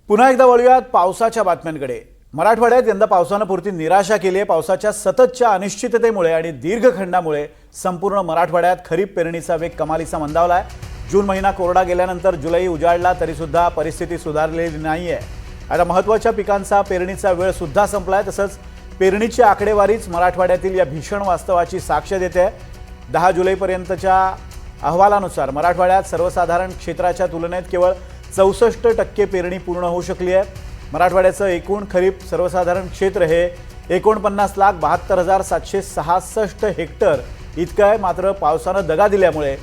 पुन्हा एकदा वळूयात पावसाच्या बातम्यांकडे। मराठवाड्यात यंदा पावसानं पुरती निराशा केली आहे। पावसाच्या सततच्या अनिश्चिततेमुळे आणि दीर्घखंडामुळे संपूर्ण मराठवाड्यात खरीप पेरणीचा वेग कमालीचा मंदावला आहे। जून महिना कोरडा गेल्यानंतर जुलै उजाडला तरी सुद्धा परिस्थिती सुधारलेली नाहीये। आता महत्त्वाच्या पिकांचा पेरणीचा वेळ सुद्धा संपलाय। तसंच पेरणीची आकडेवारीच मराठवाड्यातील या भीषण वास्तवाची साक्ष देते। 10 जुलैपर्यंतच्या अहवालानुसार मराठवाड्यात सर्वसाधारण क्षेत्राच्या तुलनेत केवळ 64% पेरणी पूर्ण होऊ शकली आहे। मराठवाड्याचं एकूण खरीप सर्वसाधारण क्षेत्र हे 49,72,766 हेक्टर इतकं आहे। मात्र पावसानं दगा दिल्यामुळे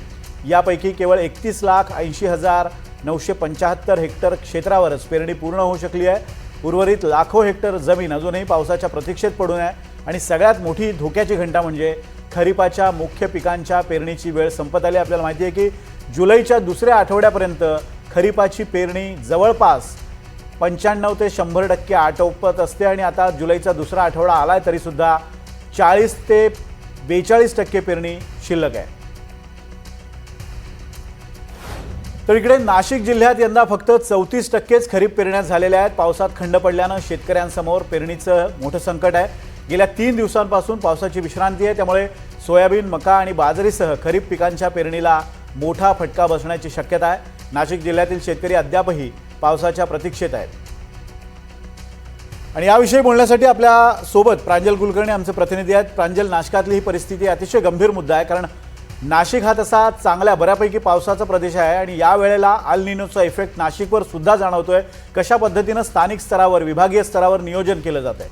यापैकी केवळ 31,80,975 हेक्टर क्षेत्रावरच पेरणी पूर्ण होऊ शकली आहे। उर्वरित लाखो हेक्टर जमीन अजूनही पावसाच्या प्रतीक्षेत पडून आहे आणि सगळ्यात मोठी धोक्याची घंटा म्हणजे खरीपाच्या मुख्य पिकांच्या पेरणीची वेळ संपत आली। आपल्याला माहिती आहे की जुलैच्या दुसऱ्या आठवड्यापर्यंत खरीपाची पेरणी जवळपास 95 ते 100% आटोपत असते आणि आता जुलैचा दुसरा आठवडा आलाय तरी सुद्धा 40 ते 42% पेरणी शिल्लक आहे। तर इकडे नाशिक जिल्ह्यात यंदा फक्त 34%च खरीप पेरण्या झालेल्या आहेत। पावसात खंड पडल्यानं शेतकऱ्यांसमोर पेरणीचं मोठं संकट आहे। गेल्या 3 दिवसांपासून पावसाची विश्रांती आहे, त्यामुळे सोयाबीन, मका आणि बाजरीसह खरीप पिकांच्या पेरणीला मोठा फटका बसण्याची शक्यता आहे। नाशिक जिल्ह्यातील शेतकरी अद्यापही पावसाच्या प्रतीक्षेत आहेत आणि याविषयी बोलण्यासाठी आपल्या सोबत प्रांजल कुलकर्णी आमचे प्रतिनिधी आहेत। प्रांजल, नाशिकातली ही परिस्थिती अतिशय गंभीर मुद्दा आहे, कारण नाशिक हा तसा चांगल्या बऱ्यापैकी पावसाचा प्रदेश आहे आणि या वेळेला अल निनोचा इफेक्ट नाशिकवर सुद्धा जाणवतोय। कशा पद्धतीने स्थानिक स्तरावर, विभागीय स्तरावर नियोजन केलं जात आहे?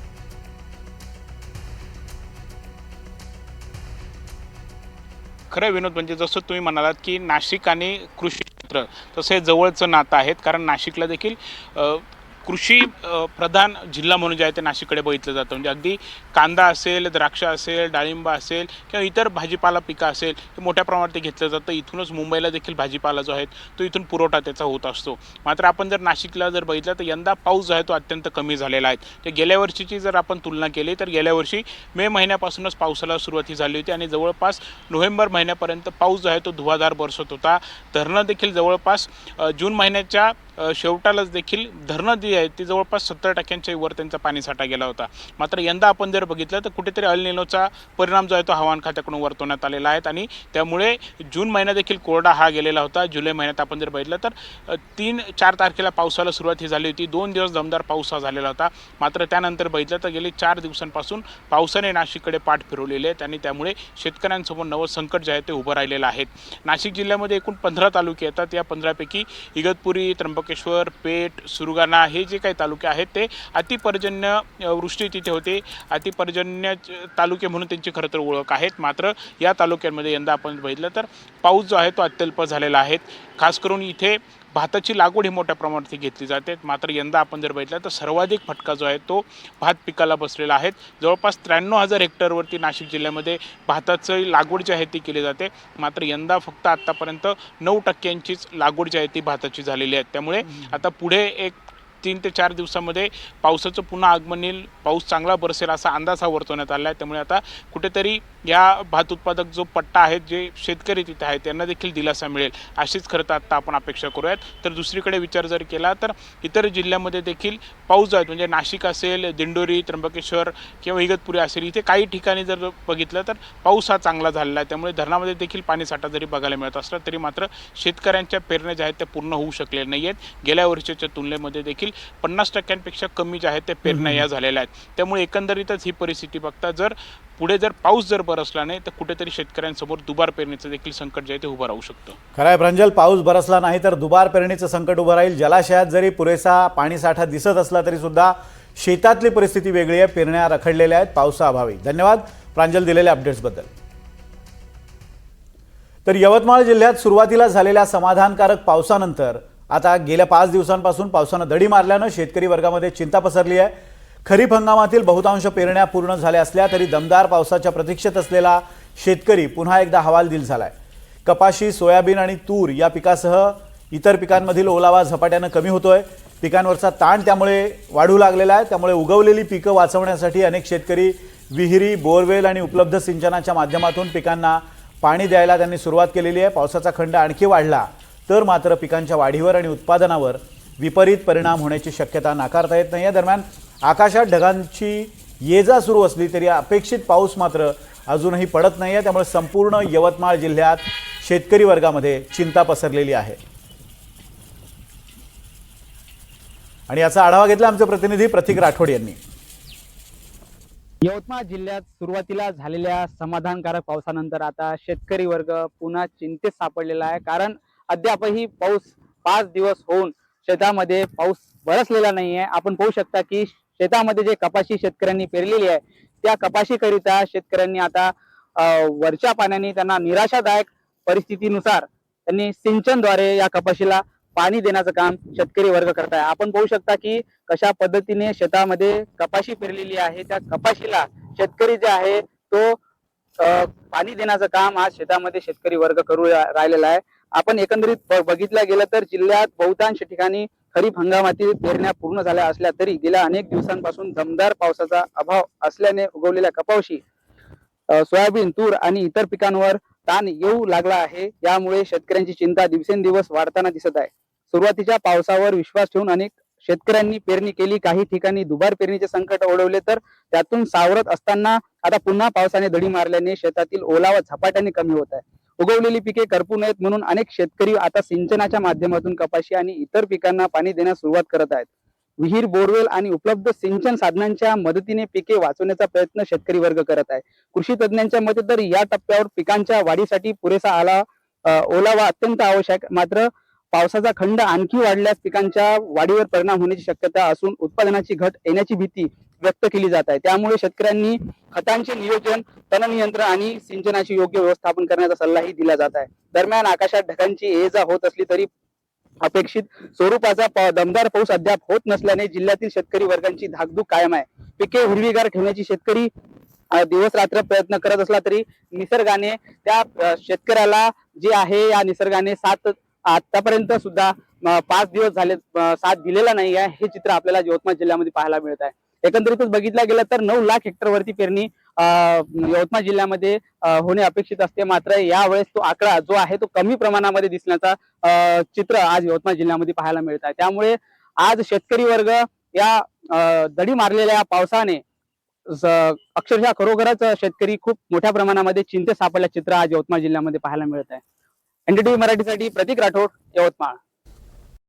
खरं विनोद, म्हणजे जसं तुम्ही म्हणालात की नाशिक आणि कृषी क्षेत्र तसे जवळचं नातं आहेत, कारण नाशिकला देखील कृषी प्रधान जिल्हा म्हणून जे आहे ते नाशिककडे बघितलं जातं। म्हणजे अगदी कांदा असेल, द्राक्ष असेल, डाळिंब असेल किंवा इतर भाजीपाला पिकं असेल हे मोठ्या प्रमाणात ते घेतलं जातं। इथूनच मुंबईला देखील भाजीपाला जो आहे तो इथून पुरवठा त्याचा होत असतो। मात्र आपण जर नाशिकला जर बघितलं तर यंदा पाऊस जो आहे तो अत्यंत कमी झालेला आहे। ते गेल्या वर्षीची जर आपण तुलना केली तर गेल्या वर्षी मे महिन्यापासूनच पावसाला सुरुवात झाली होती आणि जवळपास नोव्हेंबर महिन्यापर्यंत पाऊस जो आहे तो धुवाधार बरसत होता। धरणं देखील जवळपास जून महिन्याच्या शेवटालाच देखील धरणं जी आहेत ती जवळपास 70% वर त्यांचा पाणीसाठा गेला होता। मात्र यंदा आपण जर बघितलं तर कुठेतरी अल निनोचा परिणाम जो आहे तो हवामान खात्याकडून वर्तवण्यात आलेला आहे आणि त्यामुळे जून महिना देखील कोरडा हा गेलेला होता। जुलै महिन्यात आपण जर बघितलं तर 3-4 तारखेला पावसाला सुरुवात झाली होती। 2 दिवस दमदार पाऊस झालेला होता। मात्र त्यानंतर बघितलं तर गेली 4 दिवसांपासून पावसाने नाशिककडे पाठ फिरवलेले आहेत आणि त्यामुळे शेतकऱ्यांसमोर नवं संकट जे आहे ते उभं राहिलेलं आहे। नाशिक जिल्ह्यामध्ये एकूण 15 तालुके येतात। या 15पैकी इगतपुरी, त्र्यंबकेश्वर, पेठ, सुरगाणा हे जे काही तालुके आहेत ते अतिपर्जन्य वृष्टी तिथे होते। अतिपर्जन्य तालुके म्हणून त्यांची खरं तर ओळख आहेत। मात्र या तालुक्यांमध्ये यंदा आपण बघितलं तर पाऊस जो आहे तो अत्यल्प झालेला आहे। खास करून इथे भाताची लागवड ही मोठ्या प्रमाणात घेतली जाते। मात्र यंदा आपण जर बघितलं तर सर्वाधिक फटका जो आहे तो भात पिकाला बसलेला आहे। जवळपास 93,000 हेक्टरवरती नाशिक जिल्ह्यामध्ये भाताची लागवड जी आहे ती केली जाते। मात्र यंदा फक्त आतापर्यंत 9%चीच लागवड जी आहे ती भाताची झालेली आहे। त्यामुळे आता पुढे एक 3 ते 4 दिवसांमध्ये पावसाचं पुन्हा आगमन येईल, पाऊस चांगला बरसेल असा अंदाज हा वर्तवण्यात आला आहे। त्यामुळे आता कुठेतरी या भात उत्पादक जो पट्टा आहे, जे शेतकरी तिथे आहेत त्यांना देखील दिलासा मिळेल अशीच खरं तर आता आपण अपेक्षा करूयात। तर दुसरीकडे विचार जर केला तर इतर जिल्ह्यामध्ये देखील पाऊस जो आहे म्हणजे नाशिक असेल, दिंडोरी, त्र्यंबकेश्वर किंवा इगतपुरी असेल, इथे काही ठिकाणी जर बघितलं तर पाऊस हा चांगला झालेला आहे। त्यामुळे धरणामध्ये देखील पाणीसाठा जरी बघायला मिळत असला तरी मात्र शेतकऱ्यांच्या पेरण्या ज्या आहेत त्या पूर्ण होऊ शकलेल्या नाही आहेत। गेल्या वर्षीच्या तुलनेमध्ये देखील 50%पेक्षा कमी जे आहेत ते पेरण्या या झालेल्या आहेत। त्यामुळे एकंदरीतच ही परिस्थिती बघता जर पुढे जर पाऊस जर बरसला नाही तर कुठेतरी शेतकऱ्यांसमोर दुबार पेरणीचं देखील संकट जे आहे ते उभं राहू शकतं। खरं आहे प्रांजल, पाऊस बरसला नाही तर दुबार पेरणीचं संकट उभं राहील। जलाशयात जरी पुरेसा पाणीसाठा दिसत असला तरी सुद्धा शेतातली परिस्थिती वेगळी आहे। पेरण्या रखडलेल्या आहेत पावसाअभावी। धन्यवाद प्रांजल दिलेल्या अपडेट्सबद्दल। तर यवतमाळ जिल्ह्यात सुरुवातीला झालेल्या समाधानकारक पावसानंतर आता गेल्या 5 दिवसांपासून पावसानं दडी मारल्यानं शेतकरी वर्गामध्ये चिंता पसरली आहे। खरीप हंगामातील बहुतांश पेरण्या पूर्ण झाल्या असल्या तरी दमदार पावसाच्या प्रतीक्षेत असलेला शेतकरी पुन्हा एकदा हवालदिल झालाय। कपाशी, सोयाबीन आणि तूर या पिकासह इतर पिकांमधील ओलावा झपाट्यानं कमी होतोय। पिकांवरचा ताण त्यामुळे वाढू लागलेला आहे। त्यामुळे उगवलेली पिकं वाचवण्यासाठी अनेक शेतकरी विहिरी, बोरवेल आणि उपलब्ध सिंचनाच्या माध्यमातून पिकांना पाणी द्यायला त्यांनी सुरुवात केलेली आहे। पावसाचा खंड आणखी वाढला तर मात्र पिकांच्या वाढीवर आणि उत्पादनावर विपरीत परिणाम होण्याची शक्यता नाकारता येत नाही आहे. दरम्यान आकाशात ढगांची ये जा सुरू असली तरी अपेक्षित पाऊस मात्र अजूनही पडत नाही आहे. त्यामुळे संपूर्ण यवतमाळ जिल्ह्यात शेतकरी वर्गामध्ये चिंता पसरलेली आहे. आणि याचा आढावा घेतला आमचे प्रतिनिधी प्रतीक राठोड यांनी. यवतमाळ जिल्ह्यात सुरुवातीला झालेल्या समाधानकारक पावसानंतर आता शेतकरी वर्ग पुन्हा चिंतेत सापडलेला आहे. कारण अद्यापही पाऊस 5 दिवस होऊन शेतामध्ये पाऊस बरसलेला नाही आहे. आपण पाहू शकता की शेतामध्ये जे कपाशी शेतकऱ्यांनी पेरलेली आहे त्या कपाशीकरिता शेतकऱ्यांनी आता वरच्या पाण्याने त्यांना निराशादायक परिस्थितीनुसार त्यांनी सिंचनद्वारे या कपाशीला पाणी देण्याचं काम शेतकरी वर्ग करत आहे. आपण पाहू शकता की कशा पद्धतीने शेतामध्ये कपाशी पेरलेली आहे त्या कपाशीला शेतकरी जे आहे तो पाणी देण्याचं काम आज शेतामध्ये शेतकरी वर्ग करू राहिलेला आहे. आपण एकंदरीत बघितलं गेलं तर जिल्ह्यात बहुतांश ठिकाणी खरीप हंगामातील पेरण्या पूर्ण झाल्या असल्या तरी गेल्या अनेक दिवसांपासून दमदार पावसाचा अभाव असल्याने उगवलेल्या कपाशी, सोयाबीन, तूर आणि इतर पिकांवर ताण येऊ लागला आहे. यामुळे शेतकऱ्यांची चिंता दिवसेंदिवस वाढताना दिसत आहे. सुरुवातीच्या पावसावर विश्वास ठेवून अनेक शेतकऱ्यांनी पेरणी केली. काही ठिकाणी दुबार पेरणीचे संकट ओढवले तर त्यातून सावरत असताना आता पुन्हा पावसाने दडी मारल्याने शेतातील ओलावा झपाट्याने कमी होत आहे. उगवलेली पिके करपू नयेत म्हणून अनेक शेतकरी आता सिंचनाच्या माध्यमातून कपाशी आणि इतर पिकांना पाणी देण्यास सुरुवात करत आहेत. विहीर, बोरवेल आणि उपलब्ध सिंचन साधनांच्या मदतीने पिके वाचवण्याचा प्रयत्न शेतकरी वर्ग करत आहे. कृषी तज्ज्ञांच्या मते तर या टप्प्यावर पिकांच्या वाढीसाठी पुरेसा ओलावा अत्यंत आवश्यक. मात्र पावसाचा खंड आणखी वाढल्यास पिकांच्या वाढीवर परिणाम होण्याची शक्यता असून उत्पादनाची घट येण्याची भीती व्यक्त केली जात आहे. त्यामुळे शेतकऱ्यांनी खतांचे नियोजन, तण नियंत्रण आणि सिंचनाचे योग्य व्यवस्थापन करण्याचा सल्लाही दिला जात आहे. दरम्यान आकाशात ढगांची ये-जा होत असली तरी अपेक्षित स्वरूपाचा दमदार पाऊस अद्याप होत नसल्याने जिल्ह्यातील शेतकरी वर्गांची धाकधूक कायम आहे. पिके हिरवीगार ठेवण्याची शेतकरी दिवस रात्र प्रयत्न करत असला तरी निसर्गाने त्या शेतकऱ्याला जे आहे या निसर्गाने आतापर्यंत सुद्धा 5 दिवस झाले साथ दिलेला नाही आहे. हे चित्र आपल्याला यवतमाळ जिल्ह्यामध्ये पाहायला मिळत आहे. एकंदरीतच बघितलं गेलं तर 9 लाख हेक्टर वरती पेरणी यवतमाळ जिल्ह्यामध्ये होणे अपेक्षित असते. मात्र यावेळेस तो आकडा जो आहे तो कमी प्रमाणामध्ये दिसण्याचा चित्र आज यवतमाळ जिल्ह्यामध्ये पाहायला मिळत आहे. त्यामुळे आज शेतकरी वर्ग या दडी मारलेल्या पावसाने अक्षरशः खरोखरच शेतकरी खूप मोठ्या प्रमाणामध्ये चिंतेत सापडल्या चित्र आज यवतमाळ जिल्ह्यामध्ये पाहायला मिळत आहे. एनडीटीव्ही मराठीसाठी प्रतीक राठोड, यवतमाळ.